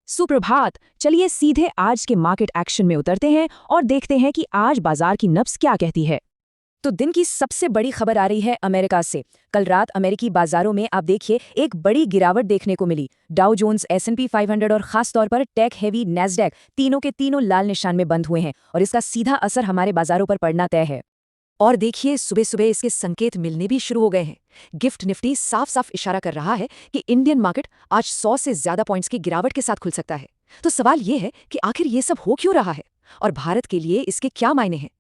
सुप्रभात। चलिए सीधे आज के मार्केट एक्शन में उतरते हैं और देखते हैं कि आज बाजार की नब्ज क्या कहती है। तो दिन की सबसे बड़ी खबर आ रही है अमेरिका से। कल रात अमेरिकी बाजारों में आप देखिए एक बड़ी गिरावट देखने को मिली। डाउ जोन्स, S&P 500 और खास तौर पर टेक हेवी नैस्डैक तीनों के तीनों लाल निशान में बंद हुए हैं और इसका सीधा असर हमारे बाजारों पर पड़ना तय है। और देखिए सुबह सुबह इसके संकेत मिलने भी शुरू हो गए हैं। गिफ्ट निफ्टी साफ साफ इशारा कर रहा है कि इंडियन मार्केट आज 100 से ज्यादा पॉइंट्स की गिरावट के साथ खुल सकता है। तो सवाल ये है कि आखिर ये सब हो क्यों रहा है और भारत के लिए इसके क्या मायने हैं।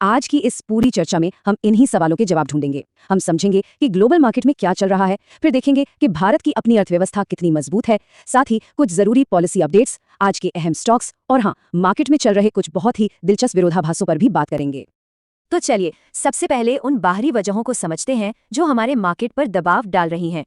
आज की इस पूरी चर्चा में हम इन्हीं सवालों के जवाब ढूंढेंगे। हम समझेंगे कि ग्लोबल मार्केट में क्या चल रहा है, फिर देखेंगे कि भारत की अपनी अर्थव्यवस्था कितनी मजबूत है, साथ ही कुछ जरूरी पॉलिसी अपडेट्स, आज के अहम स्टॉक्स और हाँ, मार्केट में चल रहे कुछ बहुत ही दिलचस्प विरोधाभासों पर भी बात करेंगे। तो चलिए सबसे पहले उन बाहरी वजहों को समझते हैं जो हमारे मार्केट पर दबाव डाल रही हैं।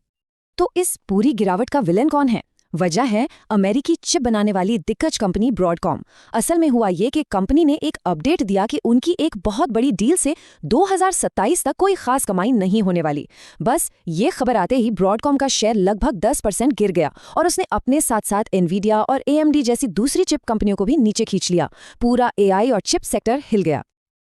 तो इस पूरी गिरावट का विलेन कौन है? वजह है अमेरिकी चिप बनाने वाली दिग्गज कंपनी ब्रॉडकॉम। असल में हुआ ये कि कंपनी ने एक अपडेट दिया कि उनकी एक बहुत बड़ी डील से 2027 तक कोई खास कमाई नहीं होने वाली। बस ये खबर आते ही ब्रॉडकॉम का शेयर लगभग 10% गिर गया और उसने अपने साथ साथ एनवीडिया और AMD जैसी दूसरी चिप कंपनियों को भी नीचे खींच लिया। पूरा AI और चिप सेक्टर हिल गया।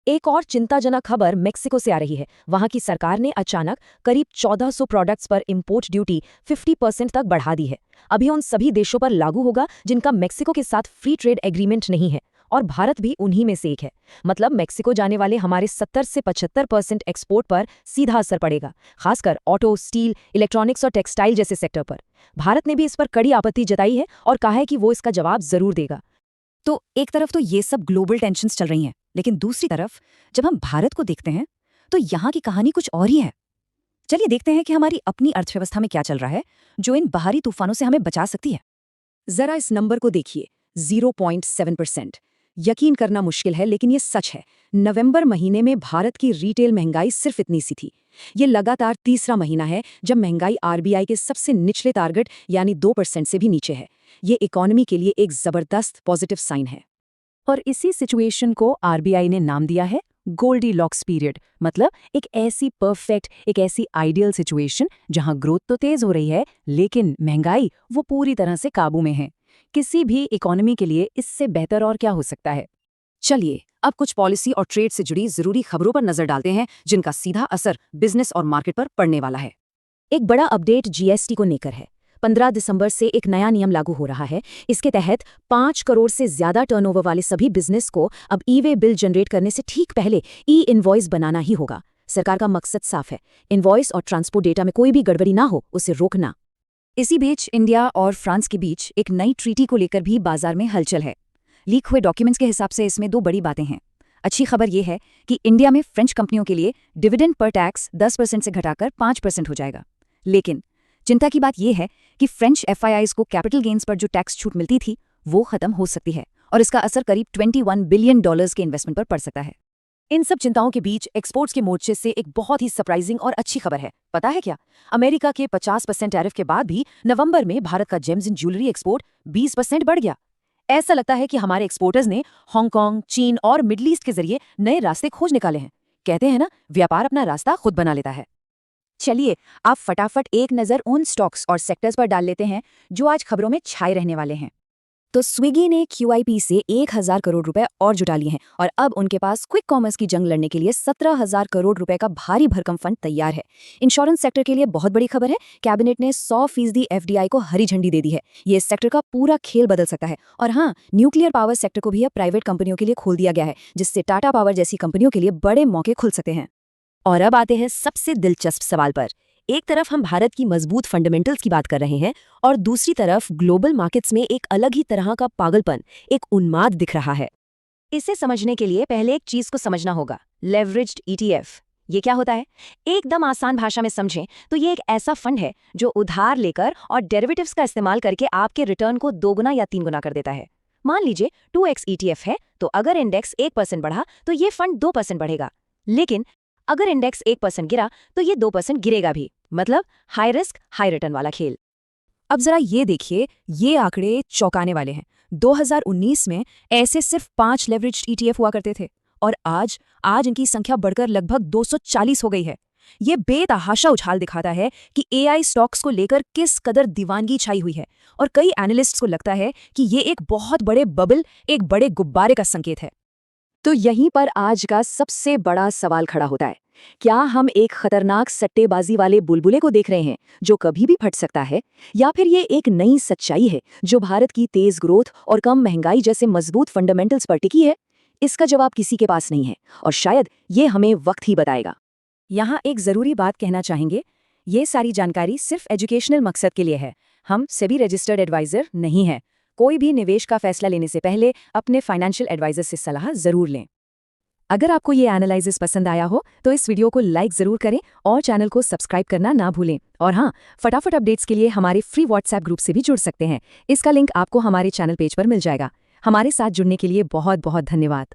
एक और चिंताजनक खबर मेक्सिको से आ रही है। वहां की सरकार ने अचानक करीब 1400 प्रोडक्ट्स पर इंपोर्ट ड्यूटी 50% तक बढ़ा दी है। अभी उन सभी देशों पर लागू होगा जिनका मेक्सिको के साथ फ्री ट्रेड एग्रीमेंट नहीं है और भारत भी उन्हीं में से एक है। मतलब मेक्सिको जाने वाले हमारे 70 से 75% एक्सपोर्ट पर सीधा असर पड़ेगा, खासकर ऑटो, स्टील, इलेक्ट्रॉनिक्स और टेक्सटाइल जैसे सेक्टर पर। भारत ने भी इस पर कड़ी आपत्ति जताई है और कहा है कि वो इसका जवाब जरूर देगा। तो एक तरफ तो ये सब ग्लोबल टेंशन्स चल रही हैं, लेकिन दूसरी तरफ जब हम भारत को देखते हैं तो यहाँ की कहानी कुछ और ही है। चलिए देखते हैं कि हमारी अपनी अर्थव्यवस्था में क्या चल रहा है जो इन बाहरी तूफानों से हमें बचा सकती है। जरा इस नंबर को देखिए, 0.7%। यकीन करना मुश्किल है लेकिन ये सच है। नवंबर महीने में भारत की रिटेल महंगाई सिर्फ इतनी सी थी। ये लगातार तीसरा महीना है जब महंगाई RBI के सबसे निचले टारगेट यानी 2% से भी नीचे है। ये इकोनॉमी के लिए एक जबरदस्त पॉजिटिव साइन है। और इसी सिचुएशन को RBI ने नाम दिया है गोल्डीलॉक्स पीरियड। मतलब एक ऐसी आइडियल सिचुएशन जहां ग्रोथ तो तेज हो रही है लेकिन महंगाई वो पूरी तरह से काबू में है। किसी भी इकोनॉमी के लिए इससे बेहतर और क्या हो सकता है। चलिए अब कुछ पॉलिसी और ट्रेड से जुड़ी जरूरी खबरों पर नजर डालते हैं जिनका सीधा असर बिजनेस और मार्केट पर पड़ने वाला है। एक बड़ा अपडेट GST को लेकर है। 15 दिसंबर से एक नया नियम लागू हो रहा है। इसके तहत 5 करोड़ से ज्यादा टर्नओवर वाले सभी बिजनेस को अब ई-वे बिल जनरेट करने से ठीक पहले इनवॉइस बनाना ही होगा। सरकार का मकसद साफ है, इनवॉइस और ट्रांसपोर्ट डेटा में कोई भी गड़बड़ी ना हो, उसे रोकना। इसी बीच इंडिया और फ्रांस के बीच एक नई ट्रीटी को लेकर भी बाजार में हलचल है। लीक हुए डॉक्यूमेंट्स के हिसाब से इसमें दो बड़ी बातें हैं। अच्छी खबर यह है कि इंडिया में फ्रेंच कंपनियों के लिए डिविडेंड पर टैक्स 10% से घटाकर 5% हो जाएगा। लेकिन चिंता की बात यह है कि फ्रेंच FIIs को कैपिटल गेन्स पर जो टैक्स छूट मिलती थी वो खत्म हो सकती है और इसका असर करीब $21 बिलियन के इन्वेस्टमेंट पर पड़ सकता है। इन सब चिंताओं के बीच एक्सपोर्ट्स के मोर्चे से एक बहुत ही सरप्राइजिंग और अच्छी खबर है। पता है क्या? अमेरिका के 50% टैरिफ के बाद भी नवंबर में भारत का जेम्स एंड ज्वेलरी एक्सपोर्ट 20% बढ़ गया। ऐसा लगता है कि हमारे एक्सपोर्टर्स ने हांगकांग, चीन और मिडल ईस्ट के जरिए नए रास्ते खोज निकाले हैं। कहते हैं ना, व्यापार अपना रास्ता खुद बना लेता है। चलिए आप फटाफट एक नज़र उन स्टॉक्स और सेक्टर्स पर डाल लेते हैं जो आज खबरों में छाए रहने वाले हैं। तो स्विगी ने QIP से 1000 करोड़ रुपए और जुटा लिए हैं और अब उनके पास क्विक कॉमर्स की जंग लड़ने के लिए 17,000 करोड़ रुपए का भारी भरकम फंड तैयार है। इंश्योरेंस सेक्टर के लिए बहुत बड़ी खबर है, कैबिनेट ने 100% FDI को हरी झंडी दे दी है। ये सेक्टर का पूरा खेल बदल सकता है। और हाँ, न्यूक्लियर पावर सेक्टर को भी अब प्राइवेट कंपनियों के लिए खोल दिया गया है, जिससे टाटा पावर जैसी कंपनियों के लिए बड़े मौके खुल सकते हैं। और अब आते हैं सबसे दिलचस्प सवाल पर। एक तरफ हम भारत की मजबूत फंडामेंटल्स की बात कर रहे हैं और दूसरी तरफ ग्लोबल मार्केट्स में एक अलग ही तरह का पागलपन, एक उन्माद दिख रहा है। इसे समझने के लिए पहले एक चीज को समझना होगा, लेवरेज्ड ETF। ये क्या होता है? एकदम आसान भाषा में समझें तो ये एक ऐसा फंड है जो उधार लेकर और डेरिवेटिव्स का इस्तेमाल करके आपके रिटर्न को 2 गुना या 3 गुना कर देता है। मान लीजिए 2x ETF है, तो अगर इंडेक्स 1% बढ़ा तो ये फंड 2% बढ़ेगा, लेकिन अगर इंडेक्स 1% गिरा तो ये 2% गिरेगा भी। मतलब हाई रिस्क हाई रिटर्न वाला खेल। अब जरा ये देखिए, ये आंकड़े चौंकाने वाले हैं। 2019 में ऐसे सिर्फ 5 लेवरेज्ड ETF हुआ करते थे और आज इनकी संख्या बढ़कर लगभग 240 हो गई है। ये बेतहाशा उछाल दिखाता है कि एआई स्टॉक्स को लेकर किस कदर दीवानगी छाई हुई है, और कई एनालिस्ट्स को लगता है कि ये एक बहुत बड़े बबल, एक बड़े गुब्बारे का संकेत है। तो यहीं पर आज का सबसे बड़ा सवाल खड़ा होता है, क्या हम एक खतरनाक सट्टेबाजी वाले बुलबुले को देख रहे हैं जो कभी भी फट सकता है, या फिर ये एक नई सच्चाई है जो भारत की तेज ग्रोथ और कम महंगाई जैसे मजबूत फंडामेंटल्स पर टिकी है? इसका जवाब किसी के पास नहीं है, और शायद ये हमें वक्त ही बताएगा। यहाँ एक ज़रूरी बात कहना चाहेंगे, ये सारी जानकारी सिर्फ एजुकेशनल मकसद के लिए है। हम सेबी रजिस्टर्ड एडवाइज़र नहीं हैं। कोई भी निवेश का फैसला लेने से पहले अपने फाइनेंशियल एडवाइज़र से सलाह ज़रूर लें। अगर आपको ये एनालिसिस पसंद आया हो तो इस वीडियो को लाइक ज़रूर करें और चैनल को सब्सक्राइब करना ना भूलें। और हाँ, फटाफट अपडेट्स के लिए हमारे फ्री व्हाट्सएप ग्रुप से भी जुड़ सकते हैं। इसका लिंक आपको हमारे चैनल पेज पर मिल जाएगा। हमारे साथ जुड़ने के लिए बहुत बहुत धन्यवाद।